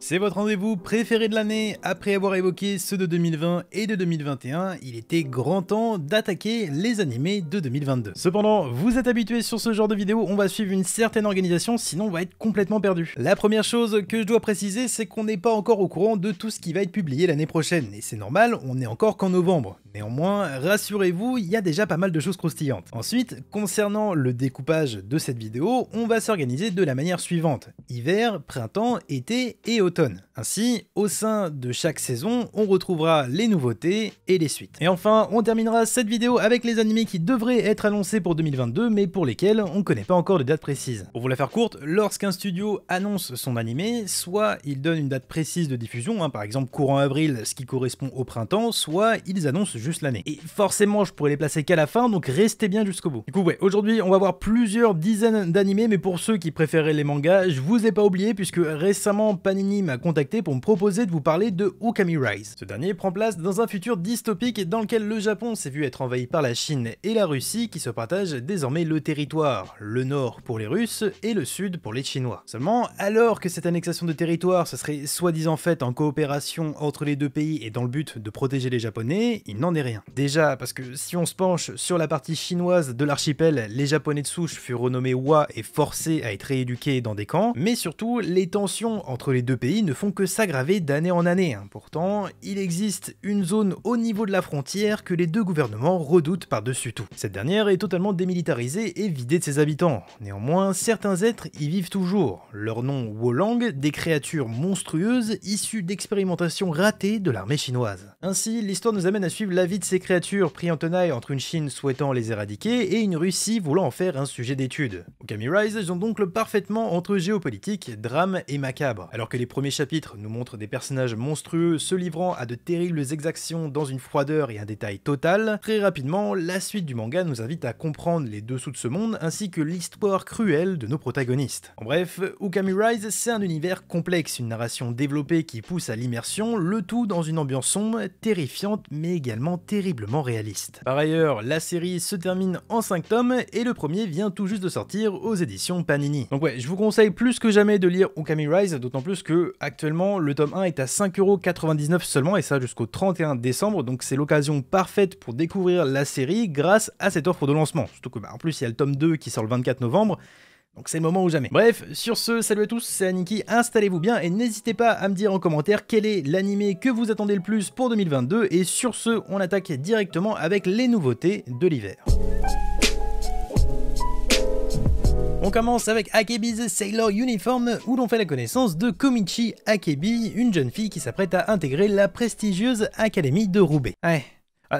C'est votre rendez-vous préféré de l'année. Après avoir évoqué ceux de 2020 et de 2021, il était grand temps d'attaquer les animés de 2022. Cependant, vous êtes habitués sur ce genre de vidéo, on va suivre une certaine organisation, sinon on va être complètement perdu. La première chose que je dois préciser, c'est qu'on n'est pas encore au courant de tout ce qui va être publié l'année prochaine, et c'est normal, on n'est encore qu'en novembre. Néanmoins, rassurez-vous, il y a déjà pas mal de choses croustillantes. Ensuite, concernant le découpage de cette vidéo, on va s'organiser de la manière suivante: hiver, printemps, été et automne. Ainsi, au sein de chaque saison, on retrouvera les nouveautés et les suites. Et enfin, on terminera cette vidéo avec les animés qui devraient être annoncés pour 2022, mais pour lesquels on ne connaît pas encore de date précise. Pour vous la faire courte, lorsqu'un studio annonce son animé, soit il donne une date précise de diffusion, par exemple courant avril, ce qui correspond au printemps, soit ils annoncent juste l'année. Et forcément, je pourrais les placer qu'à la fin, donc restez bien jusqu'au bout. Du coup, ouais, aujourd'hui, on va voir plusieurs dizaines d'animés, mais pour ceux qui préféraient les mangas, je vous ai pas oublié, puisque récemment, Panini m'a contacté pour me proposer de vous parler de Okami Rise. Ce dernier prend place dans un futur dystopique dans lequel le Japon s'est vu être envahi par la Chine et la Russie qui se partagent désormais le territoire, le nord pour les Russes et le sud pour les Chinois. Seulement, alors que cette annexation de territoire se serait soi-disant faite en coopération entre les deux pays et dans le but de protéger les Japonais, il n'en est rien. Déjà parce que si on se penche sur la partie chinoise de l'archipel, les Japonais de souche furent renommés Wa et forcés à être rééduqués dans des camps, mais surtout les tensions entre les deux pays ne font que s'aggraver d'année en année. Pourtant, il existe une zone au niveau de la frontière que les deux gouvernements redoutent par-dessus tout. Cette dernière est totalement démilitarisée et vidée de ses habitants. Néanmoins, certains êtres y vivent toujours. Leur nom Wolang, des créatures monstrueuses issues d'expérimentations ratées de l'armée chinoise. Ainsi, l'histoire nous amène à suivre la vie de ces créatures pris en tenaille entre une Chine souhaitant les éradiquer et une Russie voulant en faire un sujet d'étude. Okami Rise jongle donc parfaitement entre géopolitique, drame et macabre. Alors que les premiers chapitres nous montrent des personnages monstrueux se livrant à de terribles exactions dans une froideur et un détail total, très rapidement, la suite du manga nous invite à comprendre les dessous de ce monde ainsi que l'histoire cruelle de nos protagonistes. En bref, Okami Rise, c'est un univers complexe, une narration développée qui pousse à l'immersion, le tout dans une ambiance sombre, terrifiante mais également terriblement réaliste. Par ailleurs, la série se termine en 5 tomes et le premier vient tout juste de sortir aux éditions Panini. Donc ouais, je vous conseille plus que jamais de lire Okami Rise, d'autant plus que actuellement le tome 1 est à 5,99€ seulement et ça jusqu'au 31 décembre, donc c'est l'occasion parfaite pour découvrir la série grâce à cette offre de lancement. Surtout que en plus il y a le tome 2 qui sort le 24 novembre. Donc c'est le moment ou jamais. Bref, sur ce, salut à tous, c'est Aniki, installez-vous bien et n'hésitez pas à me dire en commentaire quel est l'animé que vous attendez le plus pour 2022 et sur ce, on attaque directement avec les nouveautés de l'hiver. On commence avec Akebi's Sailor Uniform où l'on fait la connaissance de Komichi Akebi, une jeune fille qui s'apprête à intégrer la prestigieuse académie de Roubaix. Ouais.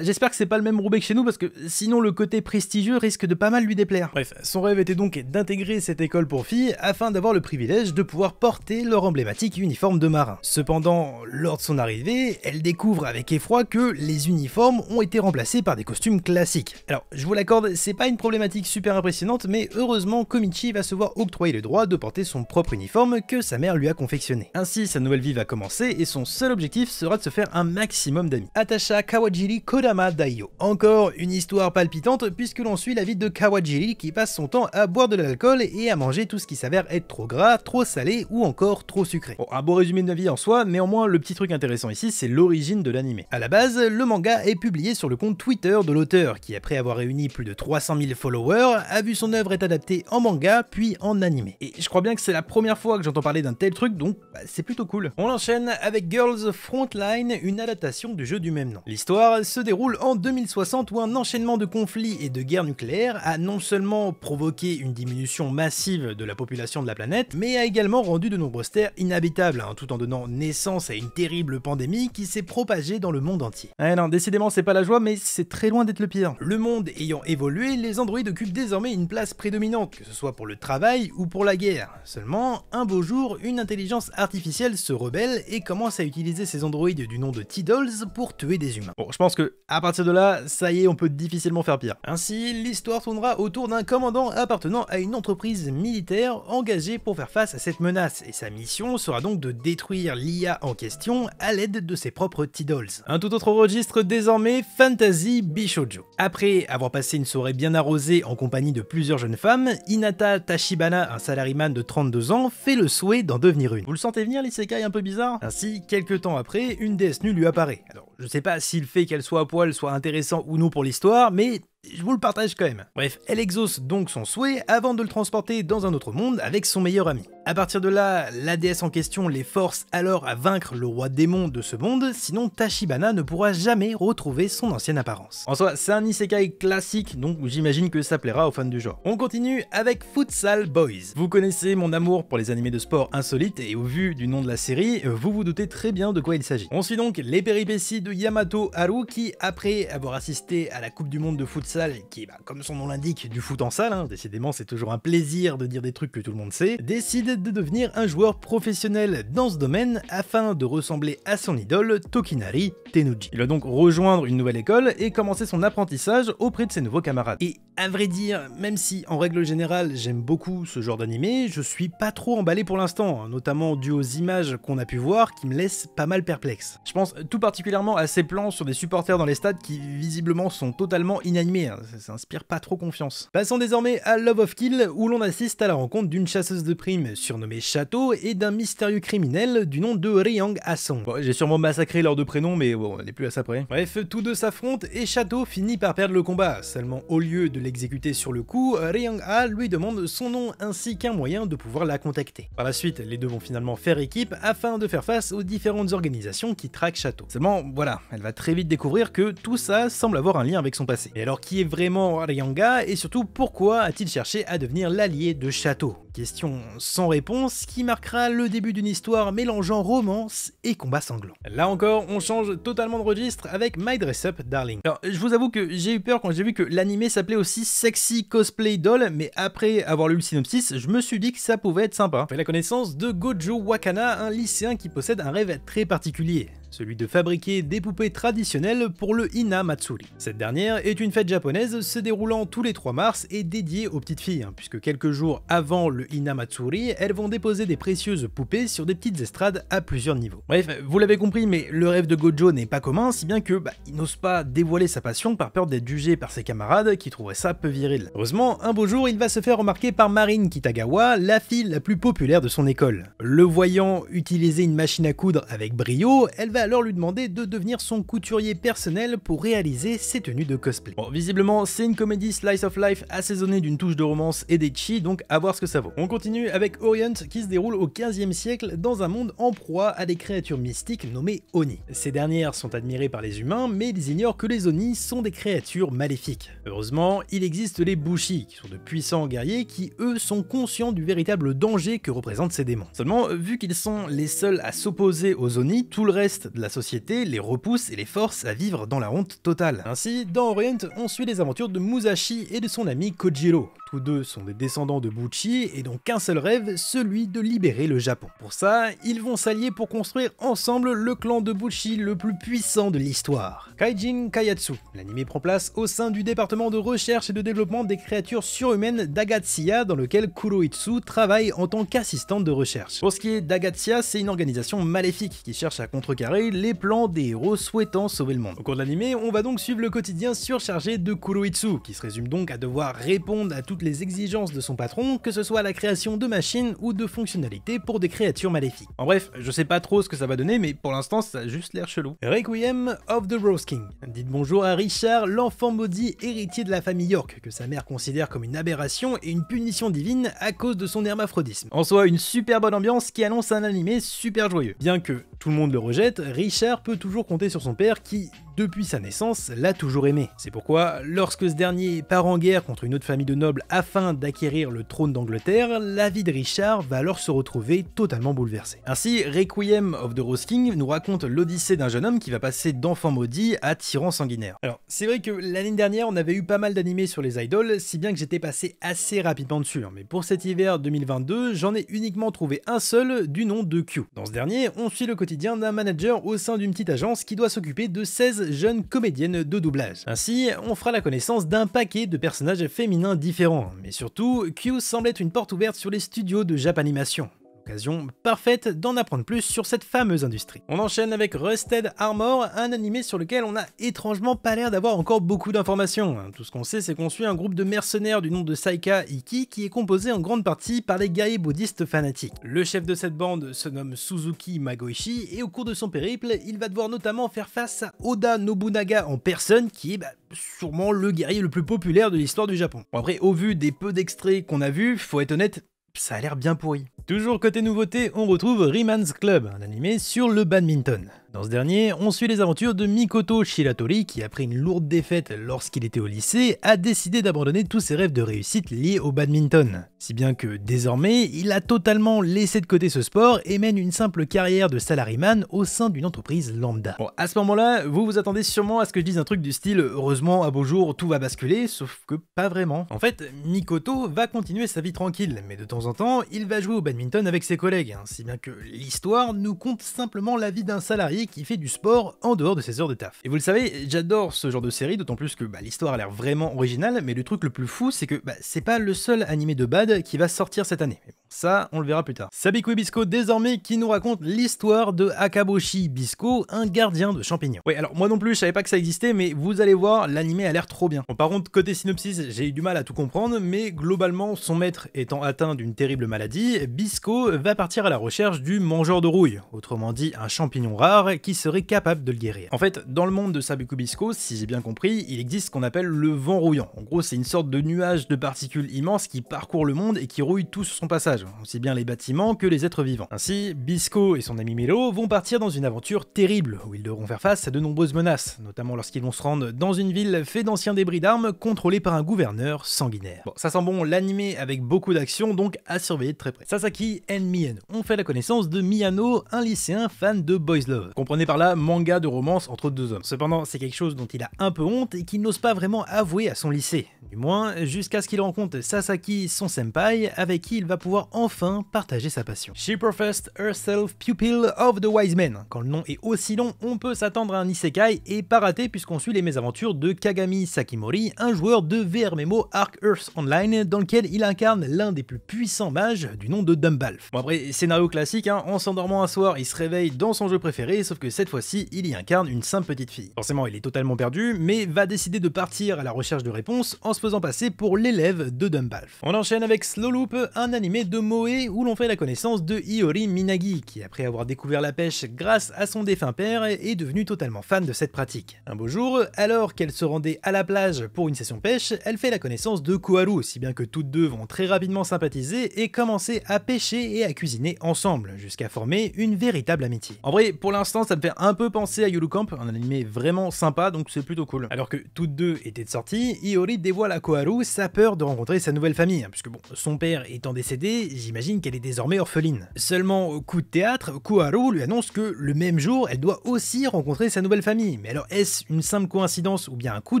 J'espère que c'est pas le même Roubaix que chez nous parce que sinon le côté prestigieux risque de pas mal lui déplaire. Bref, son rêve était donc d'intégrer cette école pour filles afin d'avoir le privilège de pouvoir porter leur emblématique uniforme de marin. Cependant, lors de son arrivée, elle découvre avec effroi que les uniformes ont été remplacés par des costumes classiques. Alors, je vous l'accorde, c'est pas une problématique super impressionnante, mais heureusement Komichi va se voir octroyer le droit de porter son propre uniforme que sa mère lui a confectionné. Ainsi, sa nouvelle vie va commencer et son seul objectif sera de se faire un maximum d'amis. Atasha Kawajiri Kodama Daiyo. Encore une histoire palpitante puisque l'on suit la vie de Kawajiri qui passe son temps à boire de l'alcool et à manger tout ce qui s'avère être trop gras, trop salé ou encore trop sucré. Bon, un beau résumé de la vie en soi, néanmoins le petit truc intéressant ici c'est l'origine de l'anime. A la base, le manga est publié sur le compte Twitter de l'auteur qui après avoir réuni plus de 300 000 followers a vu son œuvre être adaptée en manga puis en anime. Et je crois bien que c'est la première fois que j'entends parler d'un tel truc donc c'est plutôt cool. On enchaîne avec Girls Frontline, une adaptation du jeu du même nom. L'histoire se déroule en 2060 où un enchaînement de conflits et de guerres nucléaires a non seulement provoqué une diminution massive de la population de la planète, mais a également rendu de nombreuses terres inhabitables, tout en donnant naissance à une terrible pandémie qui s'est propagée dans le monde entier. Ah non, décidément c'est pas la joie, mais c'est très loin d'être le pire. Le monde ayant évolué, les androïdes occupent désormais une place prédominante, que ce soit pour le travail ou pour la guerre. Seulement, un beau jour, une intelligence artificielle se rebelle et commence à utiliser ces androïdes du nom de T-Dolls pour tuer des humains. Bon, je pense que que à partir de là, ça y est, on peut difficilement faire pire. Ainsi, l'histoire tournera autour d'un commandant appartenant à une entreprise militaire engagée pour faire face à cette menace, et sa mission sera donc de détruire l'IA en question à l'aide de ses propres T-Dolls. Un tout autre registre désormais, Fantasy Bishoujo. Après avoir passé une soirée bien arrosée en compagnie de plusieurs jeunes femmes, Hinata Tachibana, un salaryman de 32 ans, fait le souhait d'en devenir une. Vous le sentez venir l'isekai un peu bizarre? Ainsi, quelques temps après, une déesse nue lui apparaît. Alors, je sais pas si le fait qu'elle soit à poil soit intéressant ou non pour l'histoire, mais je vous le partage quand même. Bref, elle exauce donc son souhait avant de le transporter dans un autre monde avec son meilleur ami. À partir de là, la déesse en question les force alors à vaincre le roi démon de ce monde, sinon Tachibana ne pourra jamais retrouver son ancienne apparence. En soi, c'est un isekai classique, donc j'imagine que ça plaira aux fans du genre. On continue avec Futsal Boys. Vous connaissez mon amour pour les animés de sport insolites, et au vu du nom de la série, vous vous doutez très bien de quoi il s'agit. On suit donc les péripéties de Yamato Haru qui, après avoir assisté à la Coupe du Monde de futsal, qui est, comme son nom l'indique, du foot en salle, décidément c'est toujours un plaisir de dire des trucs que tout le monde sait, décide de devenir un joueur professionnel dans ce domaine afin de ressembler à son idole Tokinari Tenuji. Il va donc rejoindre une nouvelle école et commencer son apprentissage auprès de ses nouveaux camarades. Et à vrai dire, même si en règle générale j'aime beaucoup ce genre d'animé, je suis pas trop emballé pour l'instant, notamment dû aux images qu'on a pu voir qui me laissent pas mal perplexe. Je pense tout particulièrement à ces plans sur des supporters dans les stades qui visiblement sont totalement inanimés, ça inspire pas trop confiance. Passons désormais à Love of Kill où l'on assiste à la rencontre d'une chasseuse de primes surnommée Shato et d'un mystérieux criminel du nom de Ryang Asong. Bon, j'ai sûrement massacré leurs deux prénoms mais bon, elle est plus à ça près. Bref, tous deux s'affrontent et Shato finit par perdre le combat. Seulement au lieu de l'exécuter sur le coup, Ryang A lui demande son nom ainsi qu'un moyen de pouvoir la contacter. Par la suite, les deux vont finalement faire équipe afin de faire face aux différentes organisations qui traquent Shato. Seulement, voilà, elle va très vite découvrir que tout ça semble avoir un lien avec son passé. Et alors qui est vraiment Ryanga et surtout pourquoi a-t-il cherché à devenir l'allié de Shato? Question sans réponse qui marquera le début d'une histoire mélangeant romance et combat sanglant. Là encore, on change totalement de registre avec My Dress Up Darling. Alors, je vous avoue que j'ai eu peur quand j'ai vu que l'animé s'appelait aussi Sexy Cosplay Doll, mais après avoir lu le synopsis, je me suis dit que ça pouvait être sympa. J'ai fait la connaissance de Gojo Wakana, un lycéen qui possède un rêve très particulier, celui de fabriquer des poupées traditionnelles pour le Hina Matsuri. Cette dernière est une fête japonaise se déroulant tous les 3 mars et dédiée aux petites filles, puisque quelques jours avant le Hina Matsuri, elles vont déposer des précieuses poupées sur des petites estrades à plusieurs niveaux. Bref, vous l'avez compris, mais le rêve de Gojo n'est pas commun, si bien que il n'ose pas dévoiler sa passion par peur d'être jugé par ses camarades qui trouveraient ça peu viril. Heureusement, un beau jour, il va se faire remarquer par Marine Kitagawa, la fille la plus populaire de son école. Le voyant utiliser une machine à coudre avec brio, elle va alors lui demander de devenir son couturier personnel pour réaliser ses tenues de cosplay. Bon, visiblement, c'est une comédie slice of life assaisonnée d'une touche de romance et d'ecchi, donc à voir ce que ça vaut. On continue avec Orient qui se déroule au 15e siècle dans un monde en proie à des créatures mystiques nommées Oni. Ces dernières sont admirées par les humains, mais ils ignorent que les Oni sont des créatures maléfiques. Heureusement, il existe les Bushi, qui sont de puissants guerriers qui, eux, sont conscients du véritable danger que représentent ces démons. Seulement, vu qu'ils sont les seuls à s'opposer aux Oni, tout le reste de la société les repousse et les force à vivre dans la honte totale. Ainsi, dans Orient, on suit les aventures de Musashi et de son ami Kojiro. Tous deux sont des descendants de Bushi et n'ont qu'un seul rêve, celui de libérer le Japon. Pour ça, ils vont s'allier pour construire ensemble le clan de Bushi le plus puissant de l'histoire. Kaijin Kaiatsu. L'anime prend place au sein du département de recherche et de développement des créatures surhumaines d'Agatsia dans lequel Kuroitsu travaille en tant qu'assistante de recherche. Pour ce qui est d'Agatsia, c'est une organisation maléfique qui cherche à contrecarrer les plans des héros souhaitant sauver le monde. Au cours de l'anime, on va donc suivre le quotidien surchargé de Kuroitsu, qui se résume donc à devoir répondre à toutes les exigences de son patron, que ce soit la création de machines ou de fonctionnalités pour des créatures maléfiques. En bref, je sais pas trop ce que ça va donner, mais pour l'instant ça a juste l'air chelou. Requiem of the Rose King. Dites bonjour à Richard, l'enfant maudit héritier de la famille York, que sa mère considère comme une aberration et une punition divine à cause de son hermaphrodisme. En soi, une super bonne ambiance qui annonce un animé super joyeux. Bien que tout le monde le rejette, Richard peut toujours compter sur son père qui, depuis sa naissance, l'a toujours aimé. C'est pourquoi, lorsque ce dernier part en guerre contre une autre famille de nobles afin d'acquérir le trône d'Angleterre, la vie de Richard va alors se retrouver totalement bouleversée. Ainsi, Requiem of the Rose King nous raconte l'odyssée d'un jeune homme qui va passer d'enfant maudit à tyran sanguinaire. Alors, c'est vrai que l'année dernière, on avait eu pas mal d'animés sur les idols, si bien que j'étais passé assez rapidement dessus, mais pour cet hiver 2022, j'en ai uniquement trouvé un seul du nom de Q. Dans ce dernier, on suit le quotidien d'un manager au sein d'une petite agence qui doit s'occuper de 16 jeune comédienne de doublage. Ainsi, on fera la connaissance d'un paquet de personnages féminins différents, mais surtout, Q semble être une porte ouverte sur les studios de Japanimation. Occasion parfaite d'en apprendre plus sur cette fameuse industrie. On enchaîne avec Rusted Armor, un animé sur lequel on a étrangement pas l'air d'avoir encore beaucoup d'informations. Tout ce qu'on sait, c'est qu'on suit un groupe de mercenaires du nom de Saika Iki qui est composé en grande partie par des guerriers bouddhistes fanatiques. Le chef de cette bande se nomme Suzuki Magoishi et au cours de son périple, il va devoir notamment faire face à Oda Nobunaga en personne qui est sûrement le guerrier le plus populaire de l'histoire du Japon. Bon, après, au vu des peu d'extraits qu'on a vus, faut être honnête, ça a l'air bien pourri. Toujours côté nouveauté, on retrouve Rieman's Club, un animé sur le badminton. Dans ce dernier, on suit les aventures de Mikoto Shiratori qui, après une lourde défaite lorsqu'il était au lycée, a décidé d'abandonner tous ses rêves de réussite liés au badminton. Si bien que désormais, il a totalement laissé de côté ce sport et mène une simple carrière de salariman au sein d'une entreprise lambda. Bon, à ce moment-là, vous vous attendez sûrement à ce que je dise un truc du style « Heureusement, à beau jour, tout va basculer », sauf que pas vraiment. En fait, Mikoto va continuer sa vie tranquille, mais de temps en temps, il va jouer au badminton avec ses collègues, si bien que l'histoire nous conte simplement la vie d'un salarié qui fait du sport en dehors de ses heures de taf. Et vous le savez, j'adore ce genre de série, d'autant plus que l'histoire a l'air vraiment originale, mais le truc le plus fou, c'est que c'est pas le seul animé de bad qui va sortir cette année. Mais bon, ça, on le verra plus tard. Sabiku Bisco désormais qui nous raconte l'histoire de Akaboshi Bisco, un gardien de champignons. Ouais, alors moi non plus, je savais pas que ça existait, mais vous allez voir, l'animé a l'air trop bien. Bon, par contre, côté synopsis, j'ai eu du mal à tout comprendre, mais globalement, son maître étant atteint d'une terrible maladie, Bisco va partir à la recherche du mangeur de rouille, autrement dit un champignon rare qui serait capable de le guérir. En fait, dans le monde de Sabiku Bisco, si j'ai bien compris, il existe ce qu'on appelle le vent rouillant. En gros, c'est une sorte de nuage de particules immenses qui parcourt le monde et qui rouille tout sur son passage, aussi bien les bâtiments que les êtres vivants. Ainsi, Bisco et son ami Milo vont partir dans une aventure terrible, où ils devront faire face à de nombreuses menaces, notamment lorsqu'ils vont se rendre dans une ville faite d'anciens débris d'armes contrôlée par un gouverneur sanguinaire. Bon, ça sent bon l'animé avec beaucoup d'action, donc à surveiller de très près. Sasaki and Mien, on fait la connaissance de Miyano, un lycéen fan de boys love. Comprenez par là manga de romance entre deux hommes. Cependant, c'est quelque chose dont il a un peu honte et qu'il n'ose pas vraiment avouer à son lycée. Du moins, jusqu'à ce qu'il rencontre Sasaki, son senpai, avec qui il va pouvoir enfin partager sa passion. She professed herself pupil of the wise men. Quand le nom est aussi long, on peut s'attendre à un isekai et pas rater puisqu'on suit les mésaventures de Kagami Sakimori, un joueur de VRMMO Arc Earth Online dans lequel il incarne l'un des plus puissants mages du nom de Dumbalf. Bon après, scénario classique, en s'endormant un soir, il se réveille dans son jeu préféré, sauf que cette fois-ci, il y incarne une simple petite fille. Forcément, il est totalement perdu, mais va décider de partir à la recherche de réponses en se faisant passer pour l'élève de Dumbalf. On enchaîne avec Slow Loop, un animé de Moe où l'on fait la connaissance de Iori Minagi, qui après avoir découvert la pêche grâce à son défunt père, est devenu totalement fan de cette pratique. Un beau jour, alors qu'elle se rendait à la plage pour une session pêche, elle fait la connaissance de Koharu, si bien que toutes deux vont très rapidement sympathiser et commencer à pêcher et à cuisiner ensemble, jusqu'à former une véritable amitié. En vrai, pour l'instant, ça me fait un peu penser à Yulu Camp, un animé vraiment sympa, donc c'est plutôt cool. Alors que toutes deux étaient de sortie, Iori dévoile à Koharu sa peur de rencontrer sa nouvelle famille, puisque bon, son père étant décédé, j'imagine qu'elle est désormais orpheline. Seulement, au coup de théâtre, Koharu lui annonce que le même jour, elle doit aussi rencontrer sa nouvelle famille. Mais alors, est-ce une simple coïncidence ou bien un coup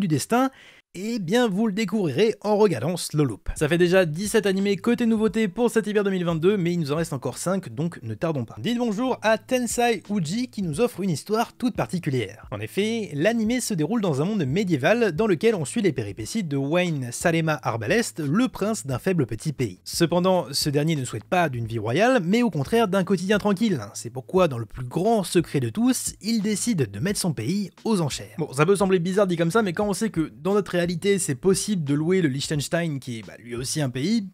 du destin ? Eh bien, vous le découvrirez en regardant Slow Loop. Ça fait déjà 17 animés côté nouveauté pour cet hiver 2022, mais il nous en reste encore 5, donc ne tardons pas. Dites bonjour à Tensai Uji qui nous offre une histoire toute particulière. En effet, l'animé se déroule dans un monde médiéval dans lequel on suit les péripéties de Wayne Salema Arbalest, le prince d'un faible petit pays. Cependant, ce dernier ne souhaite pas d'une vie royale, mais au contraire d'un quotidien tranquille. C'est pourquoi, dans le plus grand secret de tous, il décide de mettre son pays aux enchères. Bon, ça peut sembler bizarre dit comme ça, mais quand on sait que dans notre réalité, c'est possible de louer le Liechtenstein, qui est lui aussi un pays,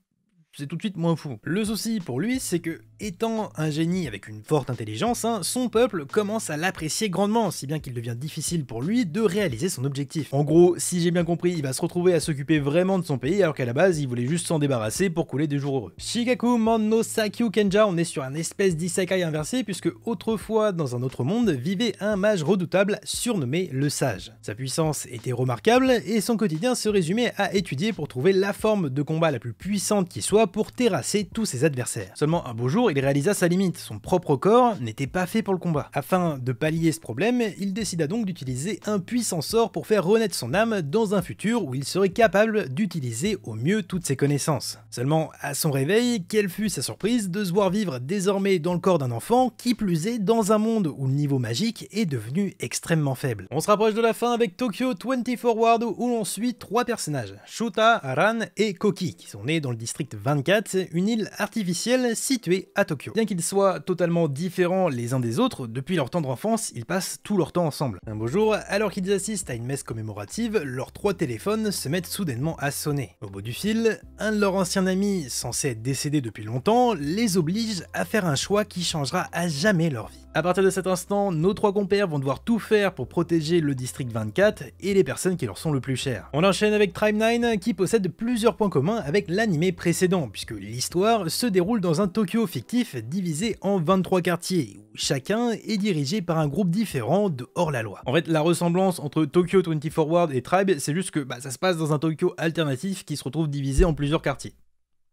c'est tout de suite moins fou. Le souci pour lui, c'est que, étant un génie avec une forte intelligence, son peuple commence à l'apprécier grandement, si bien qu'il devient difficile pour lui de réaliser son objectif. En gros, si j'ai bien compris, il va se retrouver à s'occuper vraiment de son pays, alors qu'à la base, il voulait juste s'en débarrasser pour couler des jours heureux. Shigaku Man no Sakyu Kenja, on est sur un espèce d'isekai inversé, puisque autrefois, dans un autre monde, vivait un mage redoutable surnommé le Sage. Sa puissance était remarquable, et son quotidien se résumait à étudier pour trouver la forme de combat la plus puissante qui soit, fois pour terrasser tous ses adversaires. Seulement un beau jour, il réalisa sa limite, son propre corps n'était pas fait pour le combat. Afin de pallier ce problème, il décida donc d'utiliser un puissant sort pour faire renaître son âme dans un futur où il serait capable d'utiliser au mieux toutes ses connaissances. Seulement, à son réveil, quelle fut sa surprise de se voir vivre désormais dans le corps d'un enfant, qui plus est dans un monde où le niveau magique est devenu extrêmement faible. On se rapproche de la fin avec Tokyo 24 Ward où l'on suit trois personnages, Shota, Aran et Koki, qui sont nés dans le district 24, une île artificielle située à Tokyo. Bien qu'ils soient totalement différents les uns des autres, depuis leur tendre enfance, ils passent tout leur temps ensemble. Un beau jour, alors qu'ils assistent à une messe commémorative, leurs trois téléphones se mettent soudainement à sonner. Au bout du fil, un de leurs anciens amis, censé être décédé depuis longtemps, les oblige à faire un choix qui changera à jamais leur vie. À partir de cet instant, nos trois compères vont devoir tout faire pour protéger le district 24 et les personnes qui leur sont le plus chères. On enchaîne avec Tribe 9 qui possède plusieurs points communs avec l'anime précédent, puisque l'histoire se déroule dans un Tokyo fictif divisé en 23 quartiers, où chacun est dirigé par un groupe différent de hors-la-loi. En fait, la ressemblance entre Tokyo 24 Ward et Tribe, c'est juste que ça se passe dans un Tokyo alternatif qui se retrouve divisé en plusieurs quartiers.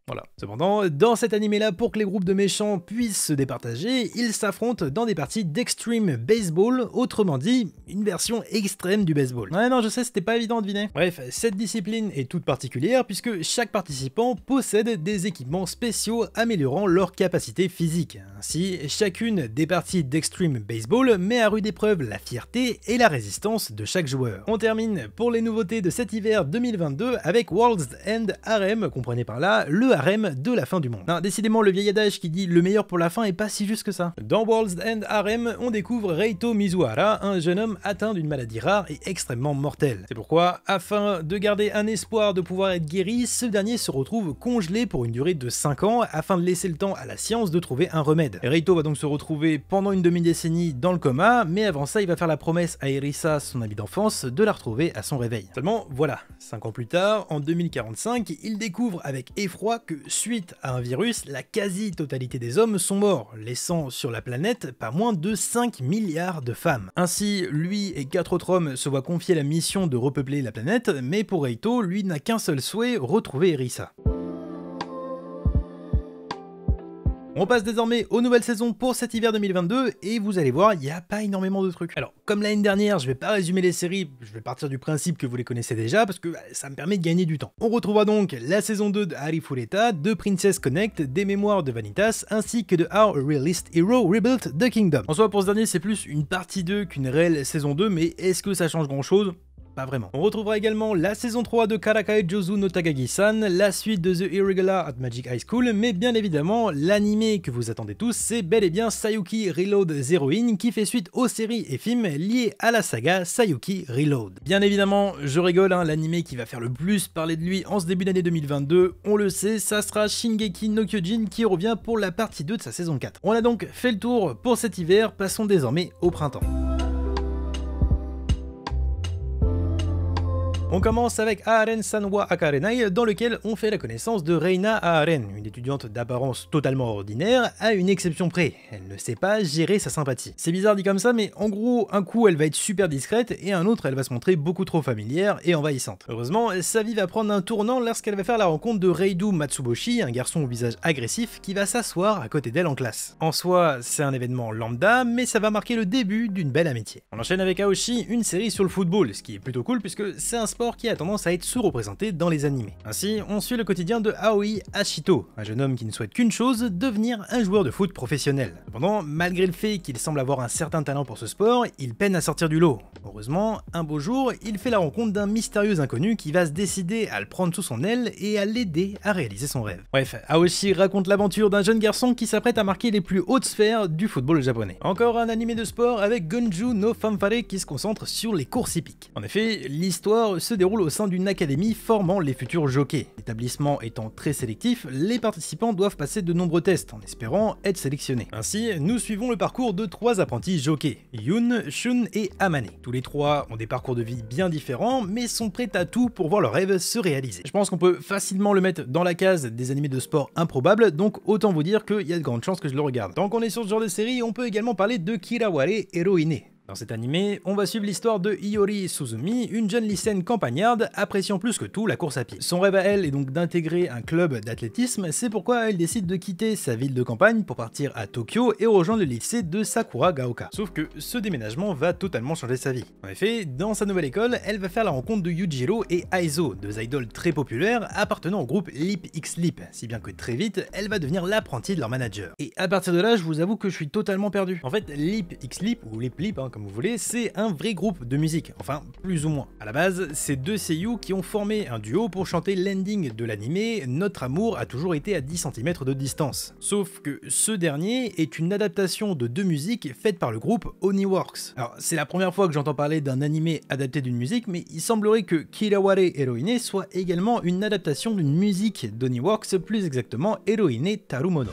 Voilà. Cependant, dans cet animé-là, pour que les groupes de méchants puissent se départager, ils s'affrontent dans des parties d'Extreme Baseball, autrement dit, une version extrême du baseball. Ouais, non, je sais, c'était pas évident à deviner. Bref, cette discipline est toute particulière puisque chaque participant possède des équipements spéciaux améliorant leur capacité physique. Ainsi, chacune des parties d'Extreme Baseball met à rude épreuve la fierté et la résistance de chaque joueur. On termine pour les nouveautés de cet hiver 2022 avec World's End Harem, comprenez par là le harem de la fin du monde. Non, décidément, le vieil adage qui dit le meilleur pour la fin est pas si juste que ça. Dans World's End Harem, on découvre Reito Mizuhara, un jeune homme atteint d'une maladie rare et extrêmement mortelle. C'est pourquoi, afin de garder un espoir de pouvoir être guéri, ce dernier se retrouve congelé pour une durée de 5 ans afin de laisser le temps à la science de trouver un remède. Reito va donc se retrouver pendant une demi-décennie dans le coma, mais avant ça, il va faire la promesse à Erisa, son amie d'enfance, de la retrouver à son réveil. Seulement, voilà, 5 ans plus tard, en 2045, il découvre avec effroi que suite à un virus, la quasi-totalité des hommes sont morts, laissant sur la planète pas moins de 5 milliards de femmes. Ainsi, lui et 4 autres hommes se voient confier la mission de repeupler la planète, mais pour Reito, lui n'a qu'un seul souhait, retrouver Erisa. On passe désormais aux nouvelles saisons pour cet hiver 2022 et vous allez voir, il n'y a pas énormément de trucs. Alors, comme l'année dernière, je vais pas résumer les séries, je vais partir du principe que vous les connaissez déjà parce que ça me permet de gagner du temps. On retrouvera donc la saison 2 de Arifureta, de Princess Connect, des mémoires de Vanitas, ainsi que de How a Realist Hero Rebuilt the Kingdom. En soi, pour ce dernier, c'est plus une partie 2 qu'une réelle saison 2, mais est-ce que ça change grand chose ? Pas vraiment. On retrouvera également la saison 3 de Karakai Jozu no Takagi-san, la suite de The Irregular at Magic High School, mais bien évidemment, l'animé que vous attendez tous, c'est bel et bien Sayuki Reload Zeroin, qui fait suite aux séries et films liés à la saga Sayuki Reload. Bien évidemment, je rigole, l'animé qui va faire le plus parler de lui en ce début d'année 2022, on le sait, ça sera Shingeki no Kyojin qui revient pour la partie 2 de sa saison 4. On a donc fait le tour pour cet hiver, passons désormais au printemps. On commence avec Aaren Sanwa Akarenai, dans lequel on fait la connaissance de Reina Aaren, une étudiante d'apparence totalement ordinaire, à une exception près. Elle ne sait pas gérer sa sympathie. C'est bizarre dit comme ça, mais en gros, un coup elle va être super discrète, et un autre elle va se montrer beaucoup trop familière et envahissante. Heureusement, sa vie va prendre un tournant lorsqu'elle va faire la rencontre de Reidu Matsuboshi, un garçon au visage agressif qui va s'asseoir à côté d'elle en classe. En soi, c'est un événement lambda, mais ça va marquer le début d'une belle amitié. On enchaîne avec Aoshi, une série sur le football, ce qui est plutôt cool puisque c'est un sport qui a tendance à être sous-représenté dans les animés. Ainsi, on suit le quotidien de Aoi Ashito, un jeune homme qui ne souhaite qu'une chose, devenir un joueur de foot professionnel. Cependant, malgré le fait qu'il semble avoir un certain talent pour ce sport, il peine à sortir du lot. Heureusement, un beau jour, il fait la rencontre d'un mystérieux inconnu qui va se décider à le prendre sous son aile et à l'aider à réaliser son rêve. Bref, Aoshi raconte l'aventure d'un jeune garçon qui s'apprête à marquer les plus hautes sphères du football japonais. Encore un animé de sport avec Gunju no Fanfare qui se concentre sur les courses hippiques. En effet, l'histoire se déroule au sein d'une académie formant les futurs jockeys. L'établissement étant très sélectif, les participants doivent passer de nombreux tests en espérant être sélectionnés. Ainsi, nous suivons le parcours de 3 apprentis jockeys, Yun, Shun et Amane. Tous les 3 ont des parcours de vie bien différents, mais sont prêts à tout pour voir leurs rêves se réaliser. Je pense qu'on peut facilement le mettre dans la case des animés de sport improbables, donc autant vous dire qu'il y a de grandes chances que je le regarde. Tant qu'on est sur ce genre de série, on peut également parler de Kiraware Heroine, Dans cet animé, on va suivre l'histoire de Iori Suzumi, une jeune lycéenne campagnarde appréciant plus que tout la course à pied. Son rêve à elle est donc d'intégrer un club d'athlétisme, c'est pourquoi elle décide de quitter sa ville de campagne pour partir à Tokyo et rejoindre le lycée de Sakuragaoka. Sauf que ce déménagement va totalement changer sa vie. En effet, dans sa nouvelle école, elle va faire la rencontre de Yujiro et Aizo, deux idoles très populaires appartenant au groupe Leap X Leap, si bien que très vite, elle va devenir l'apprentie de leur manager. Et à partir de là, je vous avoue que je suis totalement perdu. En fait, Leap X Leap, ou Leap Leap, comme vous voulez, c'est un vrai groupe de musique, enfin plus ou moins. À la base, c'est deux seiyuu qui ont formé un duo pour chanter l'ending de l'animé Notre amour a toujours été à 10 cm de distance. Sauf que ce dernier est une adaptation de deux musiques faites par le groupe Oniworks. Alors c'est la première fois que j'entends parler d'un animé adapté d'une musique, mais il semblerait que Kiraware Heroine soit également une adaptation d'une musique d'Oniworks, plus exactement Heroine Tarumono.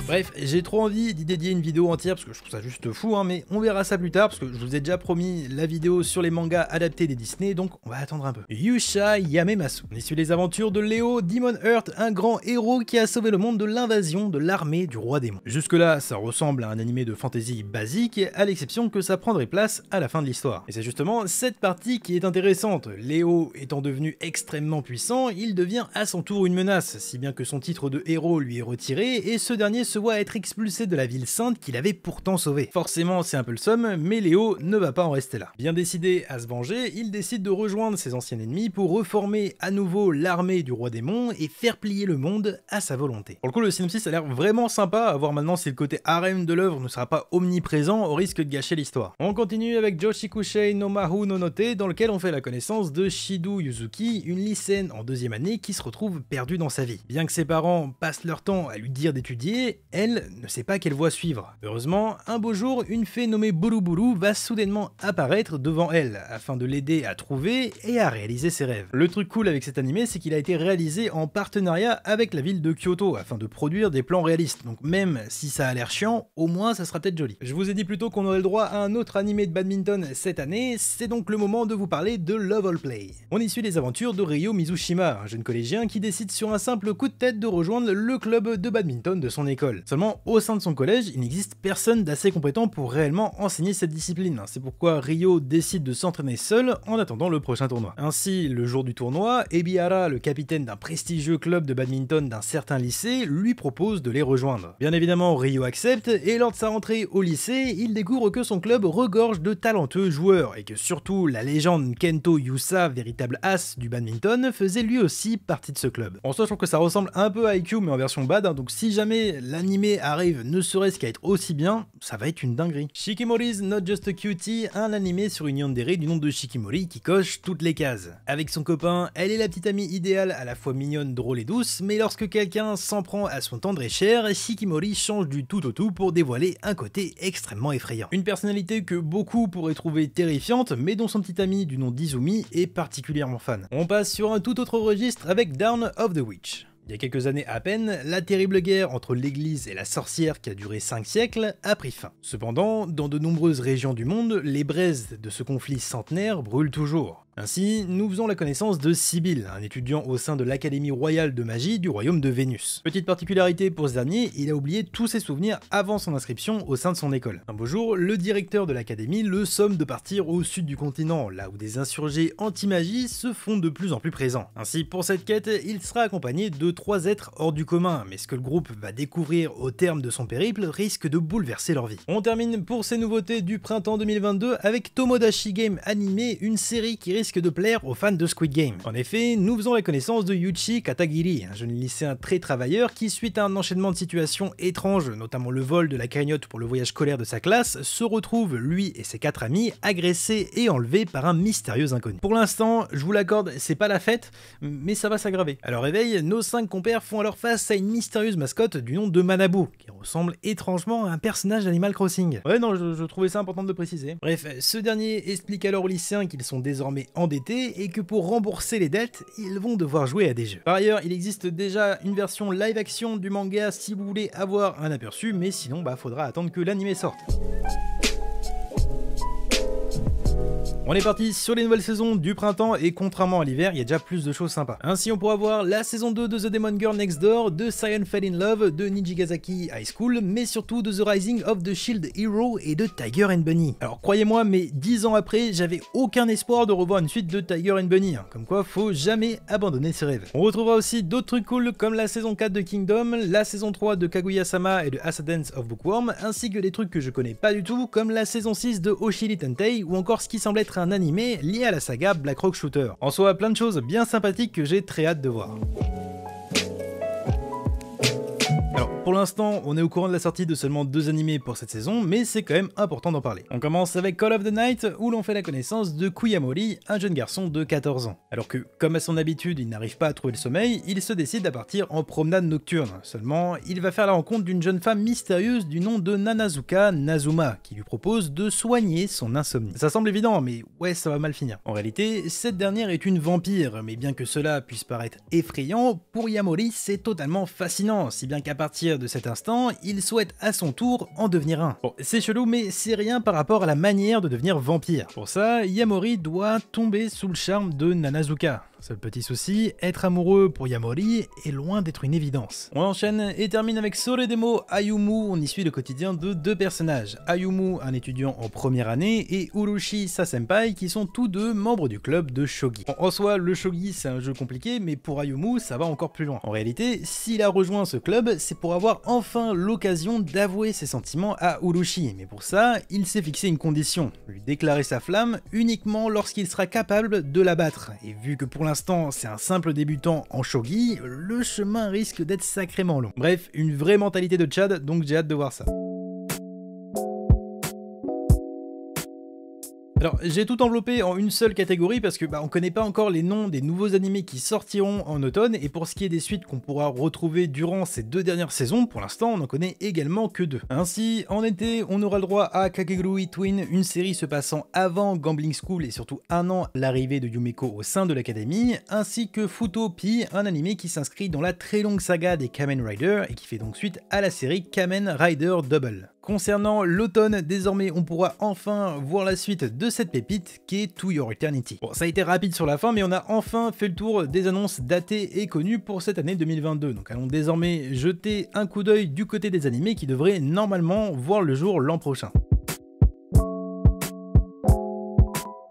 Bref, j'ai trop envie d'y dédier une vidéo entière parce que je trouve ça juste fou, mais on verra ça plus tard parce que je vous ai déjà promis la vidéo sur les mangas adaptés des Disney, donc on va attendre un peu. Yusha Yamemasu. On y suit les aventures de Léo Demon Heart, un grand héros qui a sauvé le monde de l'invasion de l'armée du roi démon. Jusque là, ça ressemble à un animé de fantasy basique, à l'exception que ça prendrait place à la fin de l'histoire. Et c'est justement cette partie qui est intéressante. Léo étant devenu extrêmement puissant, il devient à son tour une menace, si bien que son titre de héros lui est retiré et ce dernier se voit être expulsé de la ville sainte qu'il avait pourtant sauvée. Forcément, c'est un peu le somme, mais Léo ne va pas en rester là. Bien décidé à se venger, il décide de rejoindre ses anciens ennemis pour reformer à nouveau l'armée du roi démon et faire plier le monde à sa volonté. Pour le coup, le synopsis a l'air vraiment sympa, à voir maintenant si le côté harem de l'œuvre ne sera pas omniprésent au risque de gâcher l'histoire. On continue avec Joshikushei no Mahu no Note, dans lequel on fait la connaissance de Shidu Yuzuki, une lycéenne en deuxième année qui se retrouve perdue dans sa vie. Bien que ses parents passent leur temps à lui dire d'étudier, elle ne sait pas quelle voie suivre. Heureusement, un beau jour, une fée nommée Buruburu va soudainement apparaître devant elle, afin de l'aider à trouver et à réaliser ses rêves. Le truc cool avec cet animé, c'est qu'il a été réalisé en partenariat avec la ville de Kyoto, afin de produire des plans réalistes, donc même si ça a l'air chiant, au moins ça sera peut-être joli. Je vous ai dit plutôt qu'on aurait le droit à un autre animé de badminton cette année, c'est donc le moment de vous parler de Love All Play. On y suit les aventures de Ryo Mizushima, un jeune collégien qui décide sur un simple coup de tête de rejoindre le club de badminton de son école. Seulement, au sein de son collège, il n'existe personne d'assez compétent pour réellement enseigner cette discipline. C'est pourquoi Ryo décide de s'entraîner seul en attendant le prochain tournoi. Ainsi, le jour du tournoi, Ebihara, le capitaine d'un prestigieux club de badminton d'un certain lycée, lui propose de les rejoindre. Bien évidemment, Ryo accepte et lors de sa rentrée au lycée, il découvre que son club regorge de talentueux joueurs et que surtout la légende Kento Yusa, véritable as du badminton, faisait lui aussi partie de ce club. En soi, je trouve que ça ressemble un peu à IQ mais en version bad, donc si jamais l'animé arrive ne serait-ce qu'à être aussi bien, ça va être une dinguerie. Shikimori's Not Just a Cutie, un animé sur une yandere du nom de Shikimori qui coche toutes les cases. Avec son copain, elle est la petite amie idéale, à la fois mignonne, drôle et douce, mais lorsque quelqu'un s'en prend à son tendre et cher, Shikimori change du tout au tout pour dévoiler un côté extrêmement effrayant. Une personnalité que beaucoup pourraient trouver terrifiante, mais dont son petit ami du nom d'Izumi est particulièrement fan. On passe sur un tout autre registre avec Dawn of the Witch. Il y a quelques années à peine, la terrible guerre entre l'église et la sorcière qui a duré 5 siècles a pris fin. Cependant, dans de nombreuses régions du monde, les braises de ce conflit centenaire brûlent toujours. Ainsi, nous faisons la connaissance de Sibyl, un étudiant au sein de l'Académie royale de magie du royaume de Vénus. Petite particularité pour ce dernier, il a oublié tous ses souvenirs avant son inscription au sein de son école. Un beau jour, le directeur de l'académie le somme de partir au sud du continent, là où des insurgés anti-magie se font de plus en plus présents. Ainsi, pour cette quête, il sera accompagné de 3 êtres hors du commun, mais ce que le groupe va découvrir au terme de son périple risque de bouleverser leur vie. On termine pour ces nouveautés du printemps 2022 avec Tomodachi Game Animé, une série qui risque de plaire aux fans de Squid Game. En effet, nous faisons la connaissance de Yuichi Katagiri, un jeune lycéen très travailleur qui, suite à un enchaînement de situations étranges, notamment le vol de la cagnotte pour le voyage scolaire de sa classe, se retrouve, lui et ses 4 amis, agressés et enlevés par un mystérieux inconnu. Pour l'instant, je vous l'accorde, c'est pas la fête, mais ça va s'aggraver. À leur réveil, nos 5 compères font alors face à une mystérieuse mascotte du nom de Manabu, qui ressemble étrangement à un personnage d'Animal Crossing. Ouais, non, je trouvais ça important de le préciser. Bref, ce dernier explique alors aux lycéens qu'ils sont désormais endettés et que pour rembourser les dettes, ils vont devoir jouer à des jeux. Par ailleurs, il existe déjà une version live action du manga si vous voulez avoir un aperçu, mais sinon, faudra attendre que l'anime sorte. On est parti sur les nouvelles saisons du printemps et contrairement à l'hiver, il y a déjà plus de choses sympas. Ainsi on pourra voir la saison 2 de The Demon Girl Next Door, de Scion Fell in Love, de Nijigasaki High School, mais surtout de The Rising of the Shield Hero et de Tiger and Bunny. Alors croyez-moi, mais 10 ans après, j'avais aucun espoir de revoir une suite de Tiger and Bunny, comme quoi faut jamais abandonner ses rêves. On retrouvera aussi d'autres trucs cool comme la saison 4 de Kingdom, la saison 3 de Kaguya-sama et de Ascendance of Bookworm, ainsi que des trucs que je connais pas du tout comme la saison 6 de Oshiri Tantei ou encore ce qui semble être un animé lié à la saga Black Rock Shooter. En soi, plein de choses bien sympathiques que j'ai très hâte de voir. Alors pour l'instant, on est au courant de la sortie de seulement 2 animés pour cette saison, mais c'est quand même important d'en parler. On commence avec Call of the Night, où l'on fait la connaissance de Kuyamori, un jeune garçon de 14 ans. Alors que, comme à son habitude, il n'arrive pas à trouver le sommeil, il se décide à partir en promenade nocturne. Seulement, il va faire la rencontre d'une jeune femme mystérieuse du nom de Nanazuka Nazuma, qui lui propose de soigner son insomnie. Ça semble évident, mais ouais, ça va mal finir. En réalité, cette dernière est une vampire, mais bien que cela puisse paraître effrayant, pour Yamori, c'est totalement fascinant, si bien qu'à partir de cet instant, il souhaite à son tour en devenir un. Bon, c'est chelou, mais c'est rien par rapport à la manière de devenir vampire. Pour ça, Yamori doit tomber sous le charme de Nanazuka. Seul petit souci, être amoureux pour Yamori est loin d'être une évidence. On enchaîne et termine avec Soredemo Ayumu, on y suit le quotidien de 2 personnages. Ayumu, un étudiant en première année, et Urushi, sa senpai, qui sont tous 2 membres du club de Shogi. Bon, en soi, le Shogi c'est un jeu compliqué, mais pour Ayumu, ça va encore plus loin. En réalité, s'il a rejoint ce club, c'est pour avoir enfin l'occasion d'avouer ses sentiments à Urushi. Mais pour ça, il s'est fixé une condition, lui déclarer sa flamme uniquement lorsqu'il sera capable de la battre. Et vu que pour l'instant c'est un simple débutant en shogi, le chemin risque d'être sacrément long. Bref, une vraie mentalité de Tchad, donc j'ai hâte de voir ça. Alors j'ai tout enveloppé en une seule catégorie parce que on connaît pas encore les noms des nouveaux animés qui sortiront en automne, et pour ce qui est des suites qu'on pourra retrouver durant ces 2 dernières saisons, pour l'instant on n'en connaît également que 2. Ainsi en été on aura le droit à Kakegurui Twin, une série se passant avant Gambling School et surtout 1 an l'arrivée de Yumeko au sein de l'académie, ainsi que Futopi, un animé qui s'inscrit dans la très longue saga des Kamen Rider et qui fait donc suite à la série Kamen Rider Double. Concernant l'automne, désormais on pourra enfin voir la suite de cette pépite qui est To Your Eternity. Bon, ça a été rapide sur la fin, mais on a enfin fait le tour des annonces datées et connues pour cette année 2022. Donc allons désormais jeter un coup d'œil du côté des animés qui devraient normalement voir le jour l'an prochain.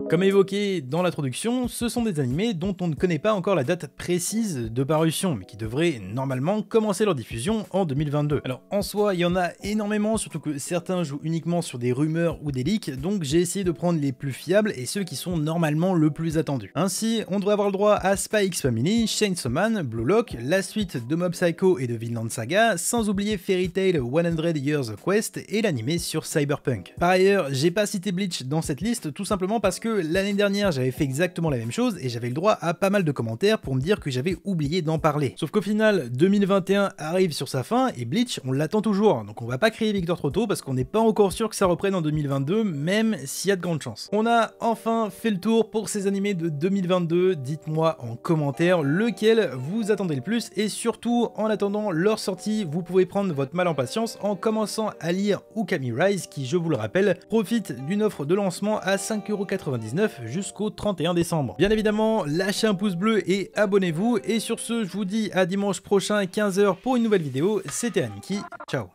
Comme évoqué dans l'introduction, ce sont des animés dont on ne connaît pas encore la date précise de parution, mais qui devraient normalement commencer leur diffusion en 2022. Alors en soi, il y en a énormément, surtout que certains jouent uniquement sur des rumeurs ou des leaks, donc j'ai essayé de prendre les plus fiables et ceux qui sont normalement le plus attendus. Ainsi, on devrait avoir le droit à Spy X Family, Chainsaw Man, Blue Lock, la suite de Mob Psycho et de Vinland Saga, sans oublier Fairy Tail 100 Years Quest et l'animé sur Cyberpunk. Par ailleurs, j'ai pas cité Bleach dans cette liste, tout simplement parce que l'année dernière j'avais fait exactement la même chose et j'avais le droit à pas mal de commentaires pour me dire que j'avais oublié d'en parler. Sauf qu'au final 2021 arrive sur sa fin et Bleach on l'attend toujours, donc on va pas crier victoire trop tôt parce qu'on n'est pas encore sûr que ça reprenne en 2022, même s'il y a de grandes chances. On a enfin fait le tour pour ces animés de 2022, dites-moi en commentaire lequel vous attendez le plus et surtout en attendant leur sortie vous pouvez prendre votre mal en patience en commençant à lire Ukami Rise qui, je vous le rappelle, profite d'une offre de lancement à 5,99€ jusqu'au 31 décembre. Bien évidemment, lâchez un pouce bleu et abonnez-vous. Et sur ce, je vous dis à dimanche prochain 15h pour une nouvelle vidéo. C'était Aniki, ciao.